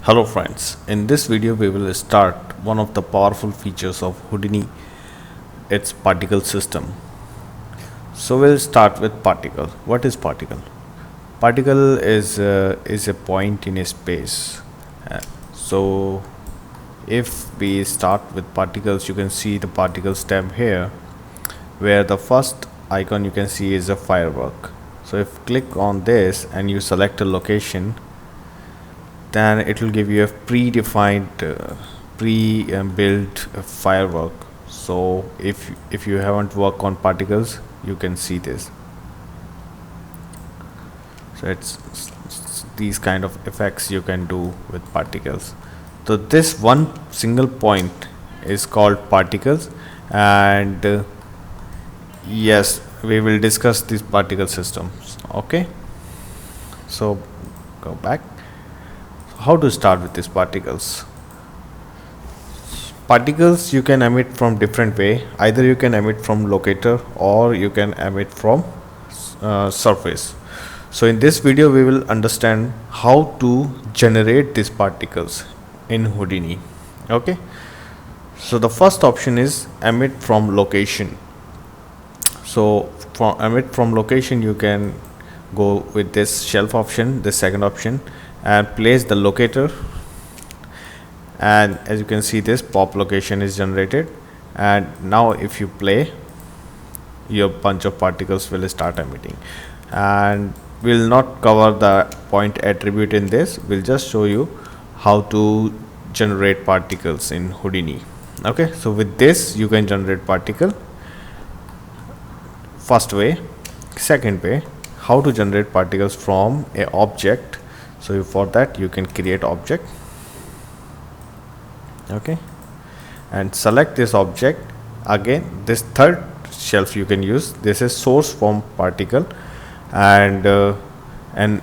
Hello friends, in this video we will start one of the powerful features of Houdini, its particle system. So we'll start with particle. What is particle? Particle is a point in a space. So if we start with particles, you can see the particles tab here, where the first icon you can see is a firework. So if you click on this and you select a location, then it will give you a predefined pre-built firework. So if you haven't worked on particles, you can see this. So it's these kind of effects you can do with particles. So this one single point is called particles, and yes, we will discuss these particle systems. Okay, so go back. How to start with these particles? Particles you can emit from different way. Either you can emit from locator or you can emit from surface. So in this video we will understand how to generate these particles in Houdini. Okay, so the first option is emit from location. So for emit from location, you can go with this shelf option, the second option, and place the locator, and as you can see, this pop location is generated. And now if you play, your bunch of particles will start emitting. And we'll not cover the point attribute in this, we'll just show you how to generate particles in Houdini. Okay, so with this you can generate particle. First way. Second way, how to generate particles from a object. So for that you can create object. Okay, and select this object. Again, this third shelf you can use. This is source from particle, and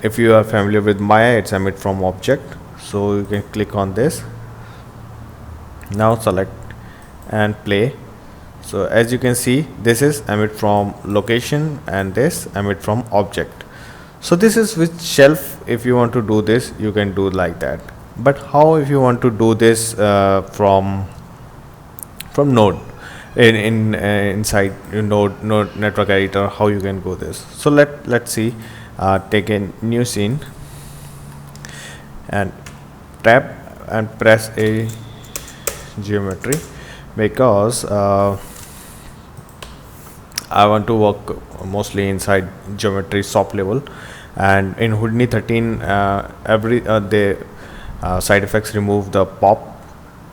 if you are familiar with Maya, it's emit from object. So you can click on this. Now select and play. So as you can see, this is emit from location and this emit from object. So this is with shelf. If you want to do this, you can do like that. But how if you want to do this from node inside your node network editor, how you can go this? So let's see. Take a new scene and tap and press a geometry, because I want to work mostly inside geometry soft level. And in Houdini 13, every side effects remove the pop,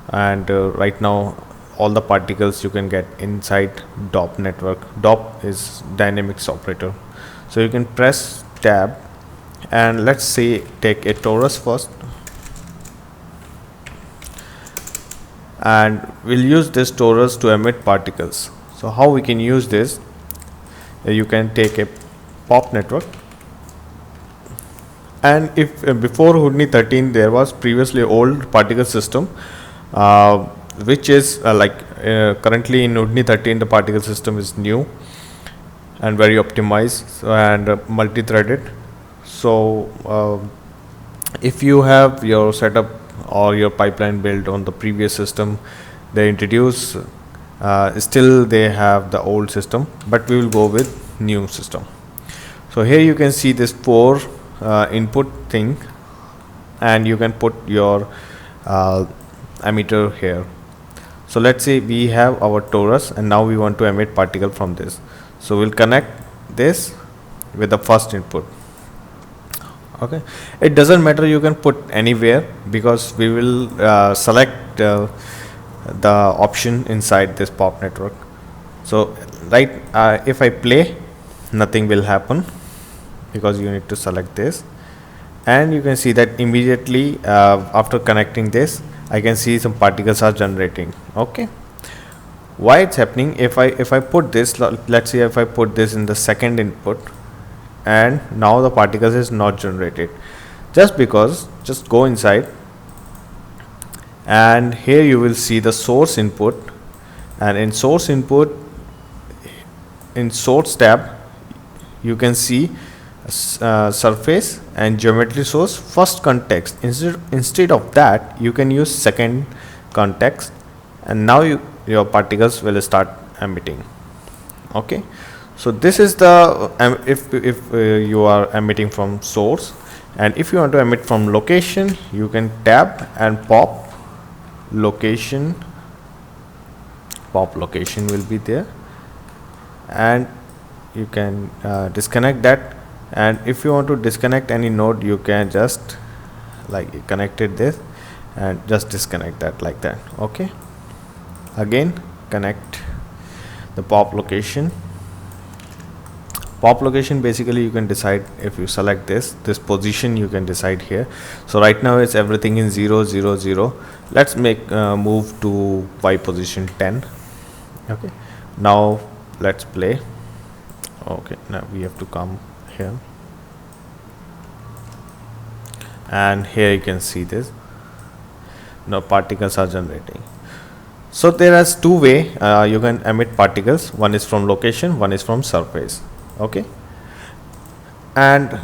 and right now all the particles you can get inside DOP network. DOP is dynamics operator. So you can press tab, and let's say take a torus first, and we'll use this torus to emit particles. So how we can use this? You can take a pop network, and if before Houdini 13 there was previously old particle system, which is currently in Houdini 13 the particle system is new and very optimized and multi-threaded. So if you have your setup or your pipeline built on the previous system they introduce, still they have the old system, but we will go with new system. So here you can see this 4 input thing, and you can put your emitter here. So let's say we have our torus, and now we want to emit particle from this. So we'll connect this with the first input. Okay, it doesn't matter, you can put anywhere, because we will select the option inside this pop network. So if I play, nothing will happen, because you need to select this. And you can see that immediately after connecting this, I can see some particles are generating. Okay, why it's happening? If I put this, let's say if I put this in the second input, and now the particles is not generated, just because, just go inside, and here you will see the source input, and in source tab you can see surface and geometry source first context. Instead of that, you can use second context, and now your particles will start emitting. Okay, so this is the if you are emitting from source, and if you want to emit from location, you can tab and pop location. Pop location will be there, and you can disconnect that. And if you want to disconnect any node, you can just like connected this and just disconnect that like that. Okay, again connect the pop location. Pop location, basically you can decide, if you select this position, you can decide here. So right now it's everything in 0 0 0. Let's make move to y position 10. Okay, now let's play. Okay, now we have to come here, and here you can see this. Now particles are generating. So there is two way you can emit particles. One is from location, one is from surface. Okay, and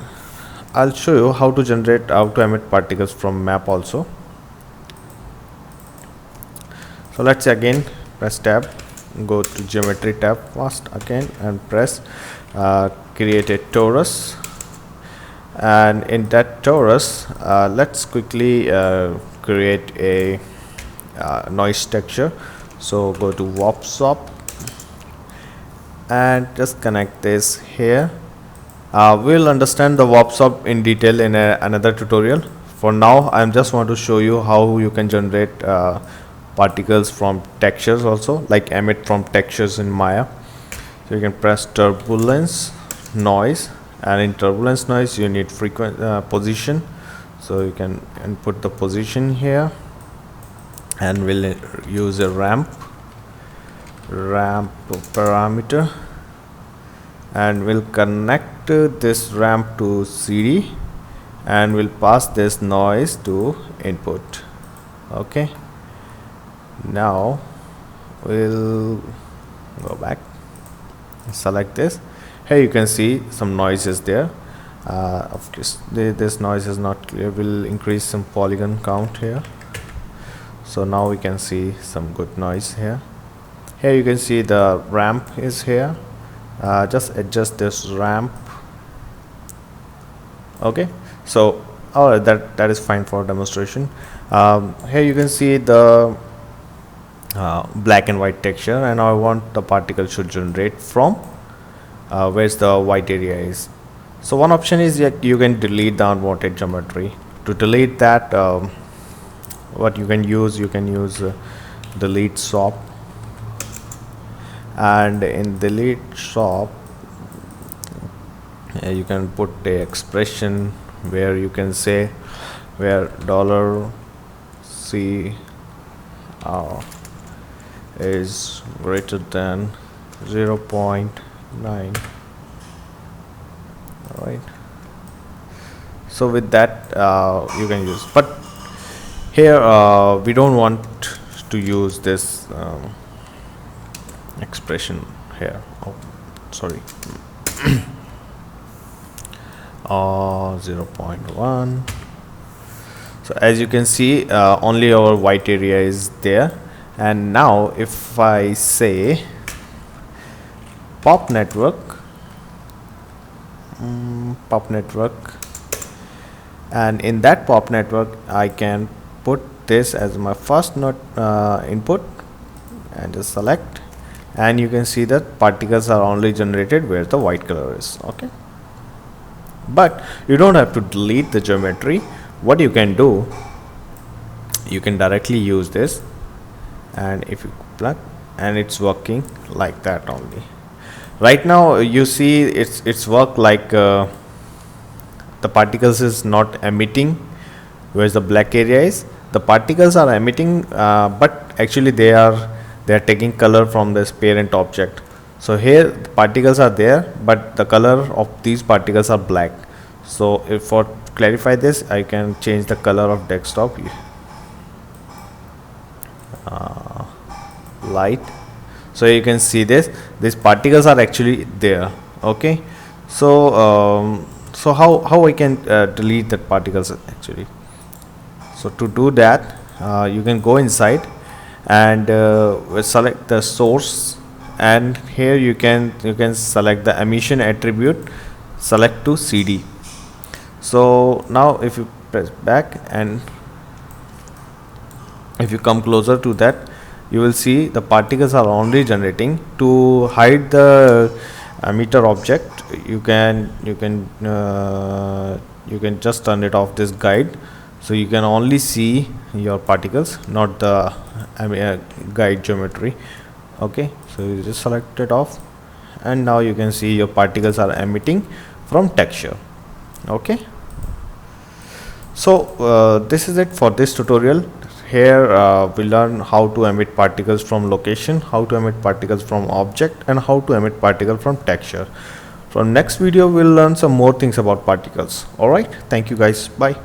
I'll show you how to emit particles from map also. So let's again press tab, go to geometry tab first again, and press create a torus. And in that torus, let's quickly create a noise texture. So go to warp swap and just connect this here. We'll understand the warp swap in detail in another tutorial. For now, I just want to show you how you can generate particles from textures also, like emit from textures in Maya. So you can press turbulence noise, and in turbulence noise you need position. So you can input the position here, and we'll use a ramp parameter, and we'll connect this ramp to CD, and we'll pass this noise to input. Okay, now we'll go back, select this. Here you can see some noises there. Of course this noise is not clear. We'll increase some polygon count here. So now we can see some good noise here. Here you can see the ramp is here. Just adjust this ramp. Okay, so that is fine for demonstration. Here you can see the black and white texture, and I want the particle should generate from where's the white area is. So one option is you can delete the unwanted geometry. To delete that, what you can use delete swap, and in delete swap you can put a expression where you can say where $C is greater than 0.9. all right, so with that you can use, but here we don't want to use this expression here. Oh, sorry. 0.1. So as you can see, only our white area is there. And now if I say pop network, and in that pop network I can put this as my first node input, and just select, and you can see that particles are only generated where the white color is. Okay, but you don't have to delete the geometry. What you can do, you can directly use this, and if you plug, and it's working like that only. Right now you see it's work like the particles is not emitting whereas the black area is. The particles are emitting, but actually they are taking color from this parent object. So here the particles are there, but the color of these particles are black. So if for clarify this, I can change the color of desktop light. So you can see these particles are actually there. Okay, so So how I can delete that particles actually? So to do that, you can go inside and select the source, and here you can select the emission attribute, select to CD. So now if you press back and if you come closer to that, you will see the particles are only generating. To hide the emitter object, you can just turn it off, this guide, so you can only see your particles, not the guide geometry. Okay, so you just select it off, and now you can see your particles are emitting from texture. Okay, so this is it for this tutorial. Here we learn how to emit particles from location, how to emit particles from object, and how to emit particle from texture. From next video we'll learn some more things about particles. All right, thank you guys, bye.